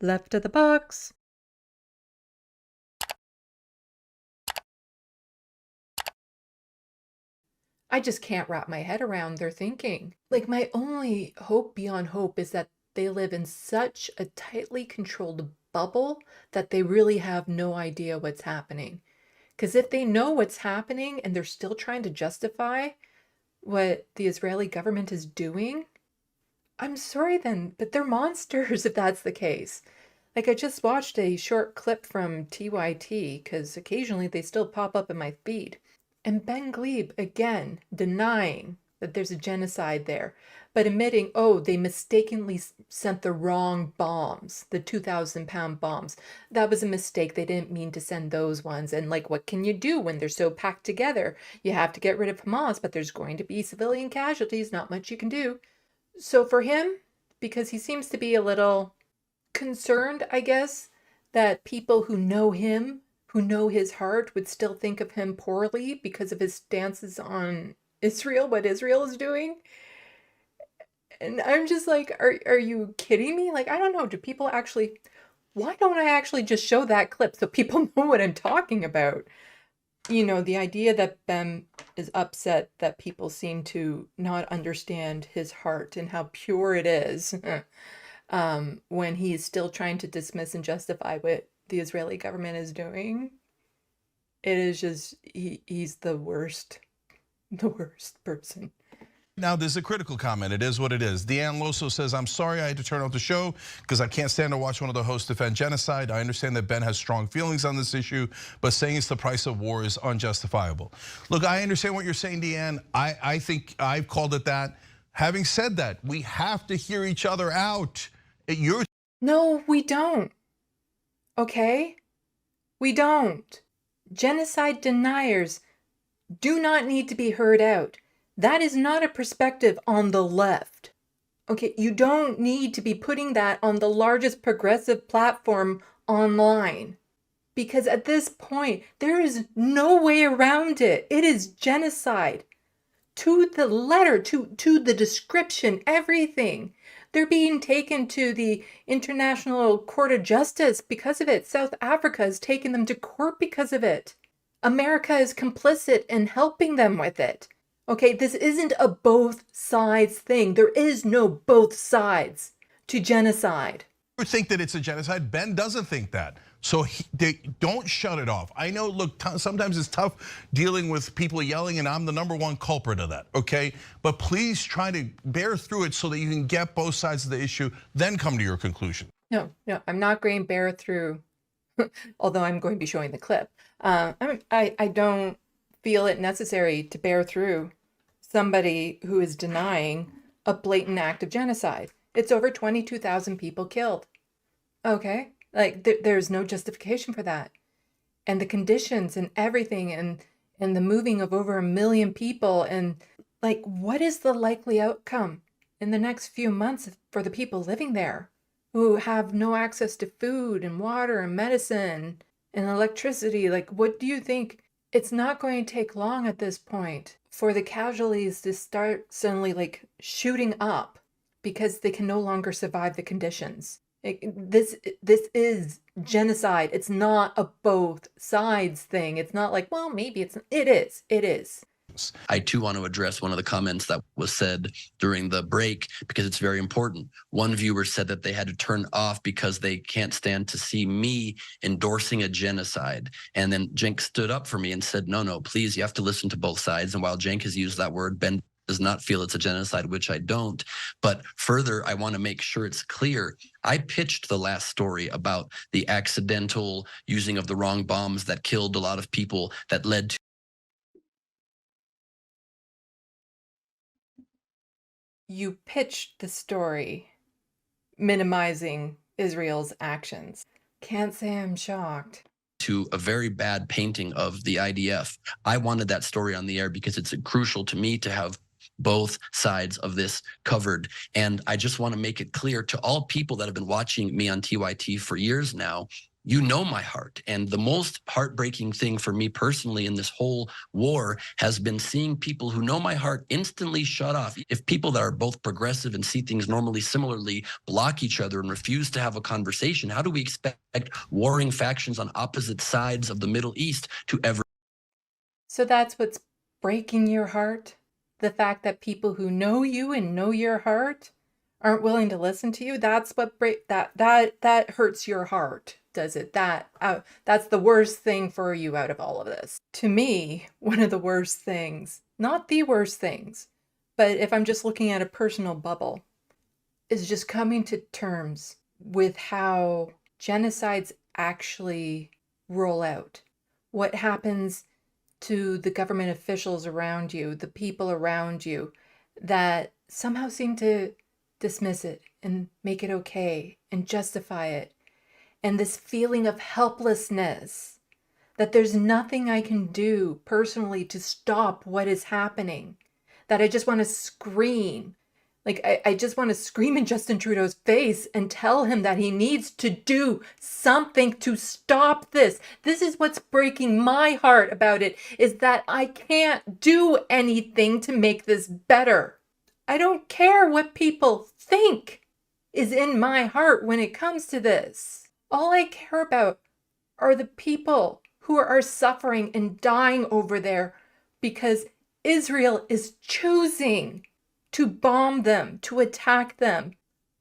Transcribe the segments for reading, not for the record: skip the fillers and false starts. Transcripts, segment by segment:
Left of the box. I just can't wrap my head around their thinking. Like, my only hope beyond hope is that they live in such a tightly controlled bubble that they really have no idea what's happening. Because if they know what's happening and they're still trying to justify what the Israeli government is doing, I'm sorry then, but they're monsters if that's the case. Like, I just watched a short clip from TYT, because occasionally they still pop up in my feed. And Ben Gleib, again, denying that there's a genocide there, but admitting, oh, they mistakenly sent the wrong bombs, the 2,000-pound bombs. That was a mistake. They didn't mean to send those ones. And like, what can you do when they're so packed together? You have to get rid of Hamas, but there's going to be civilian casualties, not much you can do. So for him, because he seems to be a little concerned, I guess, that people who know him, who know his heart, would still think of him poorly because of his stances on Israel, what Israel is doing. And I'm just like, are you kidding me? Like, I don't know. Do people actually, why don't I actually just show that clip so people know what I'm talking about? You know, the idea that Ben is upset that people seem to not understand his heart and how pure it is. When he's still trying to dismiss and justify what the Israeli government is doing. It is just, he's the worst person. Now, there's a critical comment. It is what it is. Deanne Loso says, I'm sorry I had to turn off the show because I can't stand to watch one of the hosts defend genocide. I understand that Ben has strong feelings on this issue, but saying it's the price of war is unjustifiable. Look, I understand what you're saying, Deanne. I think I've called it that. Having said that, we have to hear each other out. No, we don't. Okay? We don't. Genocide deniers do not need to be heard out. That is not a perspective on the left. Okay, you don't need to be putting that on the largest progressive platform online. Because at this point, there is no way around it. It is genocide. To the letter, to the description, everything. They're being taken to the International Court of Justice because of it. South Africa has taken them to court because of it. America is complicit in helping them with it. Okay, this isn't a both sides thing. There is no both sides to genocide. You think that it's a genocide. Ben doesn't think that. So they don't shut it off. I know, look, sometimes it's tough dealing with people yelling, and I'm the #1 culprit of that, okay? But please try to bear through it so that you can get both sides of the issue, then come to your conclusion. No, I'm not going to bear through, although I'm going to be showing the clip. I don't feel it necessary to bear through somebody who is denying a blatant act of genocide. It's over 22,000 people killed. Okay? Like, there's no justification for that. And the conditions and everything and the moving of over 1 million people, and like, what is the likely outcome in the next few months for the people living there who have no access to food and water and medicine and electricity? Like, what do you think? It's not going to take long at this point for the casualties to start suddenly like shooting up because they can no longer survive the conditions. This is genocide. It's not a both sides thing. It's not like, well, maybe it is. I too want to address one of the comments that was said during the break because it's very important. One viewer said that they had to turn off because they can't stand to see me endorsing a genocide. And then Cenk stood up for me and said, no, please, you have to listen to both sides. And while Cenk has used that word, Ben does not feel it's a genocide, which I don't. But further, I want to make sure it's clear. I pitched the last story about the accidental using of the wrong bombs that killed a lot of people that led to. You pitched the story minimizing Israel's actions. Can't say I'm shocked. To a very bad painting of the IDF. I wanted that story on the air because it's crucial to me to have both sides of this covered. And I just want to make it clear to all people that have been watching me on TYT for years now, You know my heart. And the most heartbreaking thing for me personally in this whole war has been seeing people who know my heart instantly shut off. If people that are both progressive and see things normally similarly block each other and refuse to have a conversation, how do we expect warring factions on opposite sides of the Middle East to ever? So that's what's breaking your heart? The fact that people who know you and know your heart aren't willing to listen to you? That's what that hurts your heart, does it? That's the worst thing for you out of all of this. To me, one of the worst things, not the worst things, but if I'm just looking at a personal bubble, is just coming to terms with how genocides actually roll out. What happens to the government officials around you, the people around you, that somehow seem to dismiss it and make it okay and justify it. And this feeling of helplessness, that there's nothing I can do personally to stop what is happening, that I just want to scream. Like, I just want to scream in Justin Trudeau's face and tell him that he needs to do something to stop this. This is what's breaking my heart about it, is that I can't do anything to make this better. I don't care what people think is in my heart when it comes to this. All I care about are the people who are suffering and dying over there because Israel is choosing to bomb them, to attack them,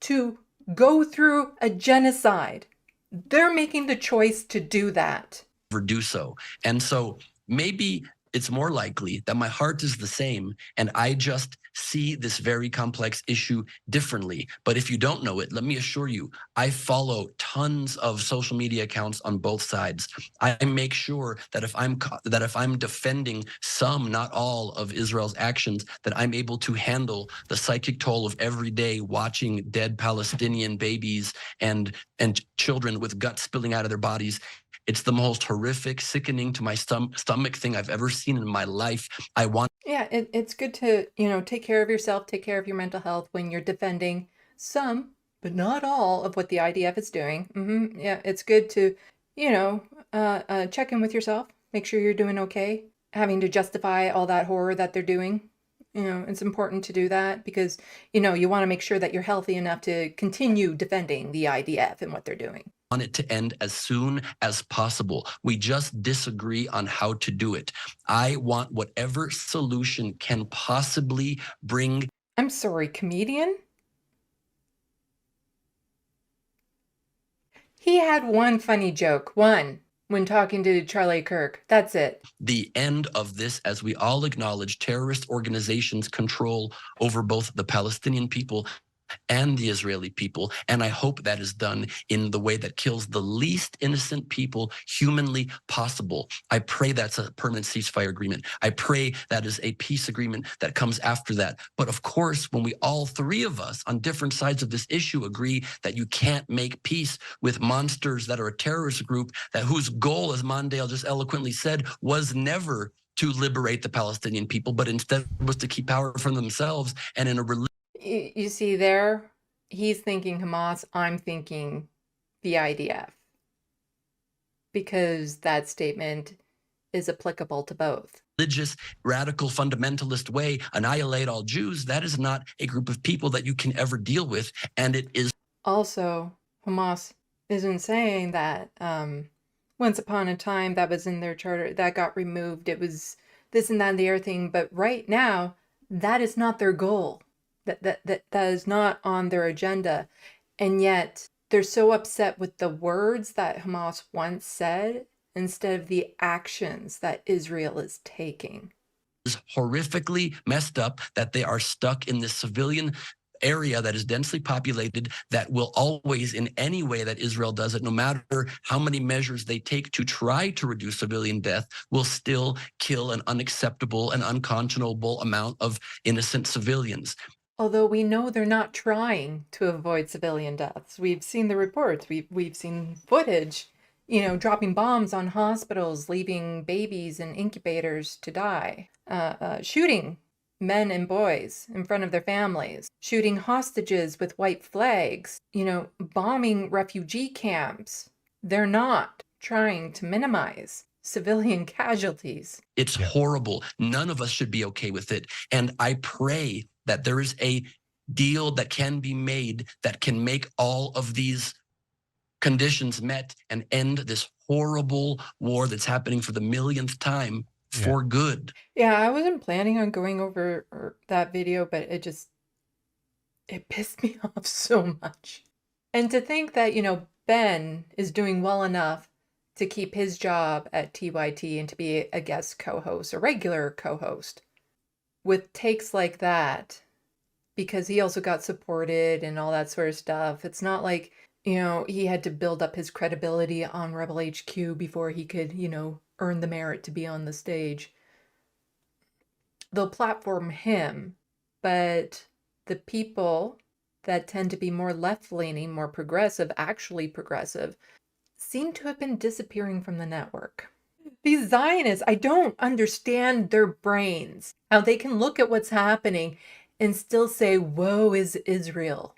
to go through a genocide. They're making the choice to do that. Do so. And so maybe it's more likely that my heart is the same and I just see this very complex issue differently. But if you don't know it, let me assure you, I follow tons of social media accounts on both sides. I make sure that if I'm defending some, not all, of Israel's actions, that I'm able to handle the psychic toll of every day watching dead Palestinian babies and children with guts spilling out of their bodies. It's the most horrific, sickening to my stomach thing I've ever seen in my life. Yeah, it's good to, take care of yourself, take care of your mental health when you're defending some, but not all, of what the IDF is doing. Yeah, it's good to, check in with yourself, make sure you're doing okay. Having to justify all that horror that they're doing, it's important to do that because, you want to make sure that you're healthy enough to continue defending the IDF and what they're doing. Want it to end as soon as possible. We just disagree on how to do it. I want whatever solution can possibly bring. I'm sorry, comedian? He had one funny joke, one, when talking to Charlie Kirk. That's it. The end of this, as we all acknowledge, terrorist organizations' control over both the Palestinian people and the Israeli people. And I hope that is done in the way that kills the least innocent people humanly possible. I pray that's a permanent ceasefire agreement. I pray that is a peace agreement that comes after that. But of course, when we all three of us on different sides of this issue agree that you can't make peace with monsters that are a terrorist group, that whose goal, as Mondale just eloquently said, was never to liberate the Palestinian people, but instead was to keep power for themselves and in a You see there, he's thinking Hamas, I'm thinking the IDF. Because that statement is applicable to both. Religious, radical, fundamentalist way, annihilate all Jews, that is not a group of people that you can ever deal with. And it is. Also, Hamas isn't saying that once upon a time that was in their charter, that got removed. It was this and that and the other thing. But right now, that is not their goal. That is not on their agenda. And yet they're so upset with the words that Hamas once said instead of the actions that Israel is taking. Is horrifically messed up that they are stuck in this civilian area that is densely populated, that will always, in any way that Israel does it, no matter how many measures they take to try to reduce civilian death, will still kill an unacceptable and unconscionable amount of innocent civilians. Although we know they're not trying to avoid civilian deaths. We've seen the reports. We've seen footage, dropping bombs on hospitals, leaving babies in incubators to die, shooting men and boys in front of their families, shooting hostages with white flags, bombing refugee camps. They're not trying to minimize civilian casualties. It's horrible. None of us should be okay with it. And I pray that there is a deal that can be made that can make all of these conditions met and end this horrible war that's happening for the millionth time for good. Yeah, I wasn't planning on going over that video, but it pissed me off so much. And to think that, Ben is doing well enough to keep his job at TYT and to be a guest co-host, a regular co-host, with takes like that, because he also got supported and all that sort of stuff. It's not like, he had to build up his credibility on Rebel HQ before he could, earn the merit to be on the stage. They'll platform him, but the people that tend to be more left-leaning, more progressive, actually progressive, seem to have been disappearing from the network. These Zionists, I don't understand their brains, how they can look at what's happening and still say, woe is Israel.